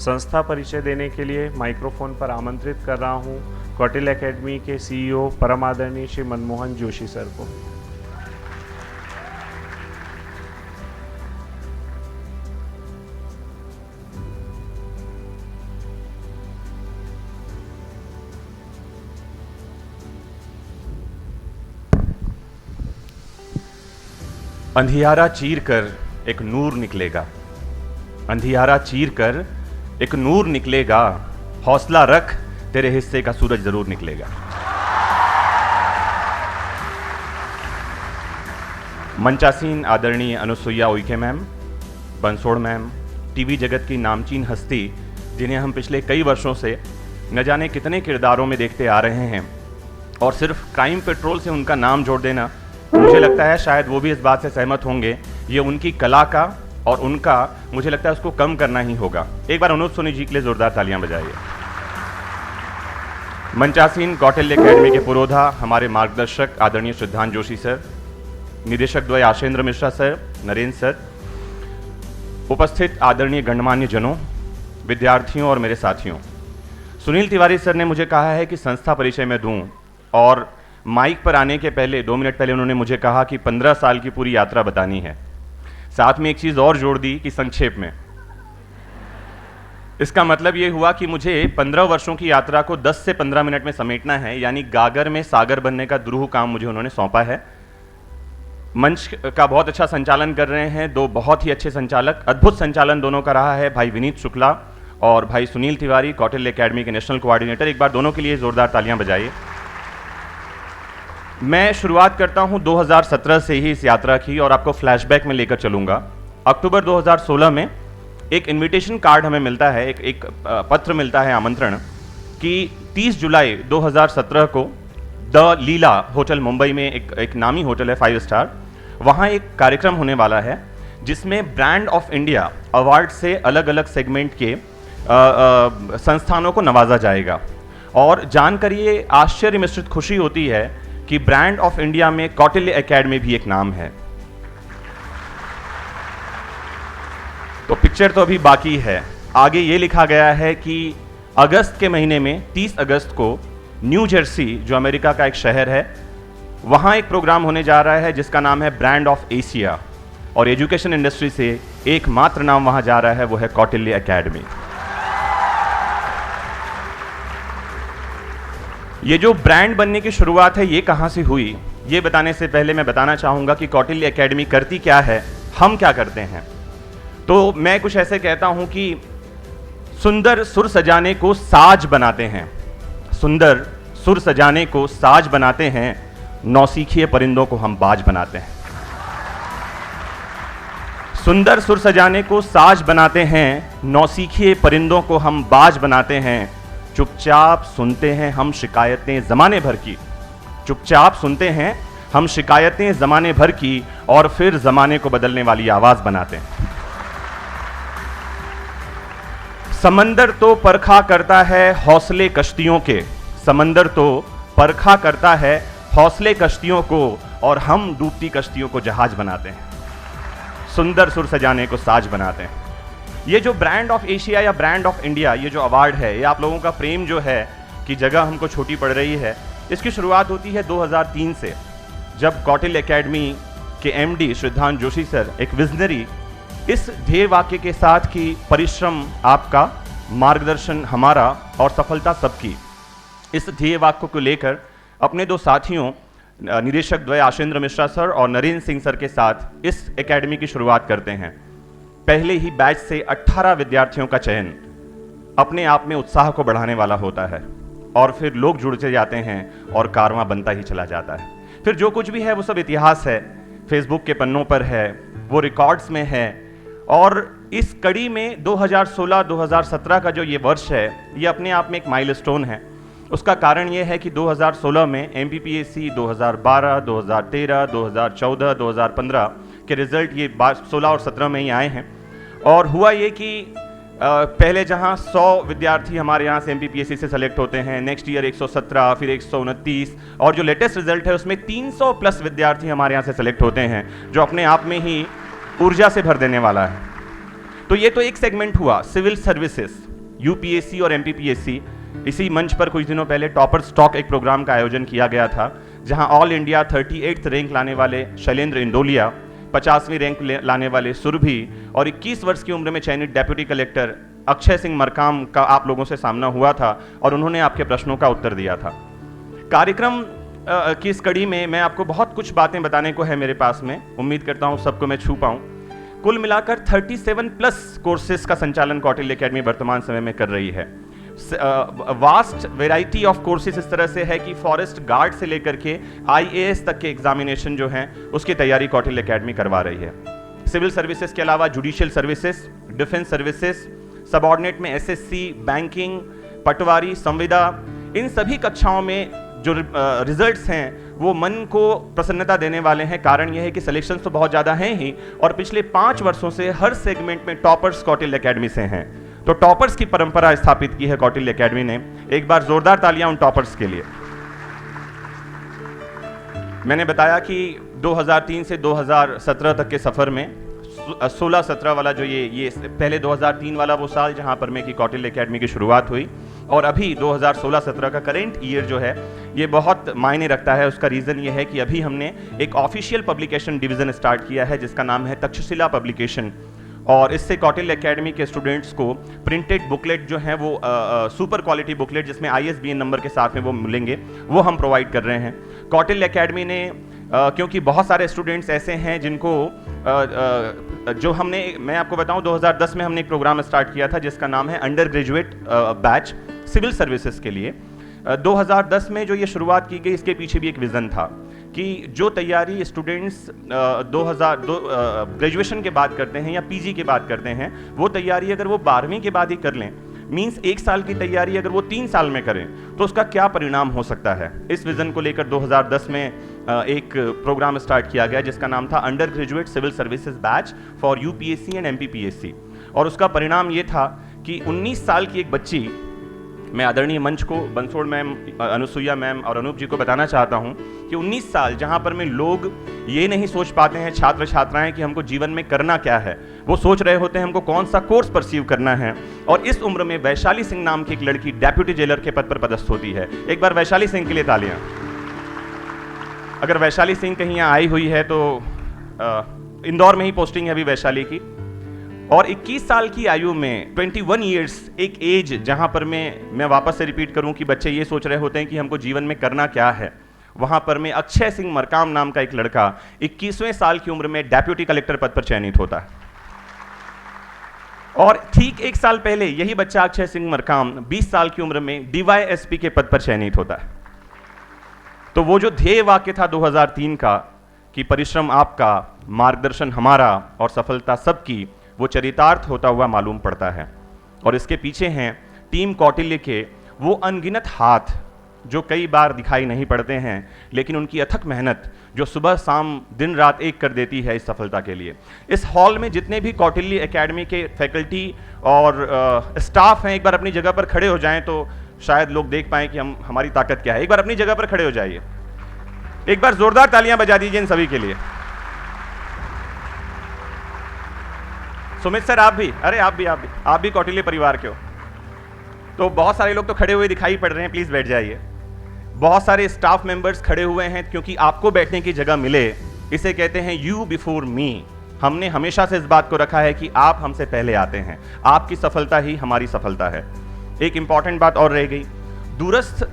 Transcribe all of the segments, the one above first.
संस्था परिचय देने के लिए माइक्रोफोन पर आमंत्रित कर रहा हूं कौटिल्य एकेडमी के सीईओ परम आदरणीय श्री मनमोहन जोशी सर को। अंधियारा चीर कर एक नूर निकलेगा, अंधियारा चीर कर एक नूर निकलेगा, हौसला रख तेरे हिस्से का सूरज जरूर निकलेगा। मंचासीन आदरणीय Anusuiya Uikey ma'am, Bansod ma'am, TV जगत की नामचीन हस्ती जिन्हें हम पिछले कई वर्षों से न जाने कितने किरदारों में देखते आ रहे हैं, और सिर्फ क्राइम पेट्रोल से उनका नाम जोड़ देना, मुझे लगता है शायद वो भी इस बात से सहमत होंगे, ये उनकी कला का और उनका मुझे लगता है उसको कम करना ही होगा। एक बार अनूप सोनी जी के लिए जोरदार तालियां बजाइए। मंचासीन कौटिल्य एकेडमी के पुरोधा हमारे मार्गदर्शक आदरणीय श्रद्धांजलि जोशी सर, निदेशक द्वय आशेंद्र मिश्रा सर, नरेंद्र सर, उपस्थित आदरणीय गणमान्य जनों, विद्यार्थियों और मेरे साथियों, सुनील तिवारी सर ने मुझे कहा है कि संस्था परिचय में दूं, और माइक पर आने के पहले 2 मिनट पहले उन्होंने मुझे कहा कि 15 साल की पूरी यात्रा बतानी है। साथ में एक चीज और जोड़ दी कि संक्षेप में। इसका मतलब यह हुआ कि मुझे 15 वर्षों की यात्रा को 10 से 15 मिनट में समेटना है, यानी गागर में सागर बनने का दुरूह काम मुझे उन्होंने सौंपा है। मंच का बहुत अच्छा संचालन कर रहे हैं 2 बहुत ही अच्छे संचालक, अद्भुत संचालन दोनों का रहा है, भाई विनीत शुक्ला और भाई सुनील तिवारी, कौटिल्य एकेडमी के नेशनल कोऑर्डिनेटर। एक बार दोनों के लिए जोरदार तालियां बजाइए। मैं शुरुआत करता हूं 2017 से ही इस यात्रा की, और आपको फ्लैशबैक में लेकर चलूंगा। अक्टूबर 2016 में एक इनविटेशन कार्ड हमें मिलता है, एक पत्र मिलता है, आमंत्रण, कि 30 जुलाई 2017 को द लीला होटल मुंबई में, एक नामी होटल है 5 स्टार, वहां एक कार्यक्रम होने वाला है जिसमें ब्रांड ऑफ इंडिया अवार्ड से अलग अलग सेगमेंट के संस्थानों को नवाजा जाएगा। और जानकर ये आश्चर्य मिश्रित खुशी होती है कि ब्रांड ऑफ इंडिया में कौटिल्य एकेडमी भी एक नाम है। तो पिक्चर तो अभी बाकी है। आगे ये लिखा गया है कि अगस्त के महीने में 30 अगस्त को न्यू जर्सी, जो अमेरिका का एक शहर है, वहां एक प्रोग्राम होने जा रहा है जिसका नाम है ब्रांड ऑफ एशिया, और एजुकेशन इंडस्ट्री से एकमात्र नाम वहां जा रहा है, वो है कौटिल्य एकेडमी। ये जो ब्रांड बनने की शुरुआत है, ये कहां से हुई, ये बताने से पहले मैं बताना चाहूंगा कि कौटिल्य एकेडमी करती क्या है, हम क्या करते हैं। तो मैं कुछ ऐसे कहता हूं कि सुंदर सुर सजाने को साज बनाते हैं, सुंदर सुर सजाने को साज बनाते हैं, नौसीखिए परिंदों को हम बाज बनाते हैं। सुंदर सुर सजाने को साज बनाते हैं, नौसीखिए परिंदों को हम बाज बनाते हैं, चुपचाप सुनते हैं हम शिकायतें जमाने भर की, चुपचाप सुनते हैं हम शिकायतें जमाने भर की, और फिर जमाने को बदलने वाली आवाज बनाते हैं। समंदर तो परखा करता है हौसले कश्तियों के, समंदर तो परखा करता है हौसले कश्तियों को, और हम डूबती कश्तियों को जहाज बनाते हैं, सुंदर सुर सजाने को साज बनाते हैं। ये जो ब्रांड ऑफ एशिया या ब्रांड ऑफ इंडिया, ये जो अवार्ड है, ये आप लोगों का प्रेम जो है कि जगह हमको छोटी पड़ रही है, इसकी शुरुआत होती है 2003 से, जब कौटिल्य एकेडमी के एमडी श्रद्धांजलि जोशी सर, एक विजनरी, इस ध्येय वाक्य के साथ कि परिश्रम आपका, मार्गदर्शन हमारा और सफलता सबकी, इस ध्येय वाक्य को लेकर अपने 2 साथियों निदेशक द्वय आशेंद्र मिश्रा सर और नरेंद्र सिंह सर के साथ इस एकेडमी की शुरुआत करते हैं। पहले ही बैच से 18 विद्यार्थियों का चयन अपने आप में उत्साह को बढ़ाने वाला होता है, और फिर लोग जुड़ते जाते हैं और कारवां बनता ही चला जाता है। फिर जो कुछ भी है वो सब इतिहास है, फेसबुक के पन्नों पर है, वो रिकॉर्ड्स में है। और इस कड़ी में 2016-2017 का जो ये वर्ष है, ये अपने आप में एक माइलस्टोन है। उसका कारण ये है कि 2016 में MPPAC 2012, 2013, 2014, 2015 के रिजल्ट ये 16 और 17 में ही आए हैं। और हुआ ये कि पहले जहां 100 विद्यार्थी हमारे यहाँ से MPPAC से सेलेक्ट होते हैं, नेक्स्ट ईयर 117, फिर 129, और जो लेटेस्ट रिजल्ट है उसमें 300 प्लस विद्यार्थी हमारे यहाँ से सेलेक्ट होते हैं, जो अपने आप में ही ऊर्जा से भर देने वाला है। तो ये तो एक सेगमेंट हुआ, सिविल सर्विसेज। यूपीएससी और एमपीपीएससी, इसी मंच पर कुछ दिनों पहले टॉपर स्टॉक एक प्रोग्राम का आयोजन किया गया था, जहां ऑल इंडिया 38th रैंक लाने वाले शैलेंद्र इंदोलिया, 50वीं रैंक लाने वाले सुरभि और 21 वर्ष की उम्र में चयनित डेप्यूटी कलेक्टर अक्षय सिंह मरकाम का आप लोगों से सामना हुआ था और उन्होंने आपके प्रश्नों का उत्तर दिया था। कार्यक्रम की इस कड़ी में मैं आपको बहुत कुछ बातें बताने को है मेरे पास में, उम्मीद करता हूं सबको मैं छू पाऊं। कुल मिलाकर 37+ कोर्सेज का संचालन कौटिल्य एकेडमी वर्तमान समय में कर रही है। वास्ट वेराइटी ऑफ कोर्सेज इस तरह से है कि फॉरेस्ट गार्ड से लेकर के IAS तक के एग्जामिनेशन जो हैं उसकी तैयारी कौटिल्य एकेडमी करवा रही है। सिविल सर्विसेज के अलावा judicial services, defence services, subordinate में SSC, बैंकिंग, पटवारी, संविदा, इन सभी कक्षाओं में जो रिजल्ट्स हैं वो मन को प्रसन्नता देने वाले हैं। कारण यह है कि सिलेक्शन तो बहुत ज़्यादा हैं ही और पिछले 5 वर्षों से हर सेगमेंट में टॉपर्स कौटिल्य एकेडमी से हैं। तो टॉपर्स की परंपरा स्थापित की है कौटिल्य एकेडमी ने। एक बार जोरदार तालियां उन टॉपर्स के लिए। मैंने बताया कि 2003 से 2017 तक के सफर में 16-17 वाला जो ये पहले 2003 वाला वो साल जहां पर में कि कौटिल्य एकेडमी की शुरुआत हुई, और अभी 2016-17 का करेंट ईयर जो है ये बहुत मायने रखता है। उसका रीज़न ये है कि अभी हमने एक ऑफिशियल पब्लिकेशन डिवीज़न स्टार्ट किया है जिसका नाम है तक्षशिला पब्लिकेशन, और इससे कौटिल्य एकेडमी के स्टूडेंट्स को प्रिंटेड बुकलेट जो हैं वो सुपर क्वालिटी बुकलेट जिसमें ISBN नंबर के साथ में वो मिलेंगे, वो हम प्रोवाइड कर रहे हैं। कौटिल्य एकेडमी ने क्योंकि बहुत सारे स्टूडेंट्स ऐसे हैं जिनको जो मैं आपको बताऊं 2010 में हमने एक प्रोग्राम स्टार्ट किया था जिसका नाम है undergraduate batch civil services के लिए। 2010 में जो ये शुरुआत की गई, इसके पीछे भी एक विज़न था कि जो तैयारी स्टूडेंट्स 2002 ग्रेजुएशन के बाद करते हैं या PG के बाद करते हैं, वो तैयारी अगर वो 12वीं के बाद ही कर लें, मीन्स 1 साल की तैयारी अगर वो 3 साल में करें तो उसका क्या परिणाम हो सकता है। इस विज़न को लेकर 2010 में एक प्रोग्राम स्टार्ट किया गया जिसका नाम था undergraduate civil services batch for UPSC and MPPSC, और उसका परिणाम ये था कि 19 साल की एक बच्ची, मैं आदरणीय मंच को बंसोड़ मैम, अनुसुईया मैम और अनूप जी को बताना चाहता हूं कि 19 साल जहां पर में लोग ये नहीं सोच पाते हैं, छात्र छात्राएं, कि हमको जीवन में करना क्या है, वो सोच रहे होते हैं हमको कौन सा कोर्स परसीव करना है। और इस उम्र में वैशाली सिंह नाम की एक लड़की डेप्यूटी जेलर के पद पर पदस्थ होती है। एक बार वैशाली सिंह के लिए तालियां। अगर वैशाली सिंह कहीं यहाँ आई हुई है तो इंदौर में ही पोस्टिंग है अभी वैशाली की। और 21 साल की आयु में 21 ईयर्स, एक एज जहां पर मैं वापस से रिपीट करूं कि बच्चे ये सोच रहे होते हैं कि हमको जीवन में करना क्या है, वहां पर में अक्षय सिंह मरकाम नाम का एक लड़का 21वें साल की उम्र में डेप्यूटी कलेक्टर पद पर चयनित होता है। और ठीक 1 साल पहले यही बच्चा अक्षय सिंह मरकाम 20 साल की उम्र में DYSP के पद पर चयनित होता है। तो वो जो ध्येय वाक्य था 2003 का कि परिश्रम आपका, मार्गदर्शन हमारा और सफलता सबकी, वो चरितार्थ होता हुआ मालूम पड़ता है। और इसके पीछे हैं टीम कौटिल्य के वो अनगिनत हाथ जो कई बार दिखाई नहीं पड़ते हैं, लेकिन उनकी अथक मेहनत जो सुबह शाम दिन रात एक कर देती है इस सफलता के लिए। इस हॉल में जितने भी कौटिल्य एकेडमी के फैकल्टी और स्टाफ हैं, एक बार अपनी जगह पर खड़े हो जाएं तो शायद लोग देख पाएं कि हमारी ताकत क्या है। एक बार अपनी जगह पर खड़े हो जाइए, एक बार जोरदार तालियां बजा दीजिए इन सभी के लिए। सुमित सर आप भी, अरे आप भी कौटिल्य परिवार के हो। तो बहुत सारे लोग तो खड़े हुए दिखाई पड़ रहे हैं, प्लीज बैठ जाइए। बहुत सारे स्टाफ मेंबर्स खड़े हुए हैं क्योंकि आपको बैठने की जगह मिले, इसे कहते हैं यू बिफोर मी। हमने हमेशा से इस बात को रखा है कि आप हमसे पहले आते हैं, आपकी सफलता ही हमारी सफलता है। एक इंपॉर्टेंट बात और रह गई, दूरस्थ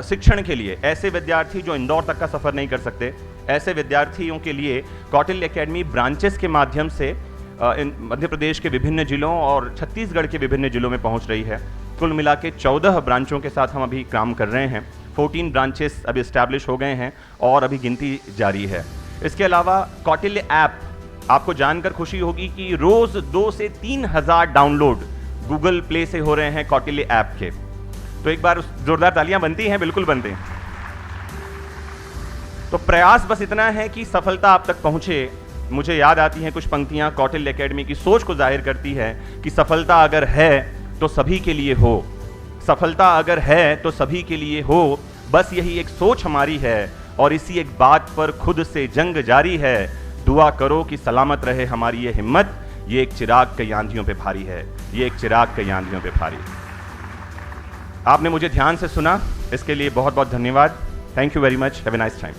शिक्षण के लिए ऐसे विद्यार्थी जो इंदौर तक का सफर नहीं कर सकते, ऐसे विद्यार्थियों के लिए कौटिल्य एकेडमी ब्रांचेस के माध्यम से मध्य प्रदेश के विभिन्न जिलों और छत्तीसगढ़ के विभिन्न जिलों में पहुंच रही है। कुल मिला के 14 ब्रांचों के साथ हम अभी काम कर रहे हैं। 14 ब्रांचेस अभी इस्टेब्लिश हो गए हैं और अभी गिनती जारी है। इसके अलावा कौटिल्य ऐप, आपको जानकर खुशी होगी कि रोज 2 से 3 हज़ार डाउनलोड गूगल प्ले से हो रहे हैं कौटिल्य ऐप के। तो एक बार जोरदार तालियां बनती हैं, बिल्कुल बनते हैं। तो प्रयास बस इतना है कि सफलता आप तक पहुंचे। मुझे याद आती हैं कुछ पंक्तियां कौटिल्य एकेडमी की सोच को जाहिर करती है कि सफलता अगर है तो सभी के लिए हो, सफलता अगर है तो सभी के लिए हो, बस यही एक सोच हमारी है और इसी एक बात पर खुद से जंग जारी है। दुआ करो कि सलामत रहे हमारी ये हिम्मत, ये एक चिराग कई आंधियों पे भारी है, ये एक चिराग कई आंधियों पे भारी। आपने मुझे ध्यान से सुना, इसके लिए बहुत बहुत धन्यवाद। Thank you very much, have a nice time.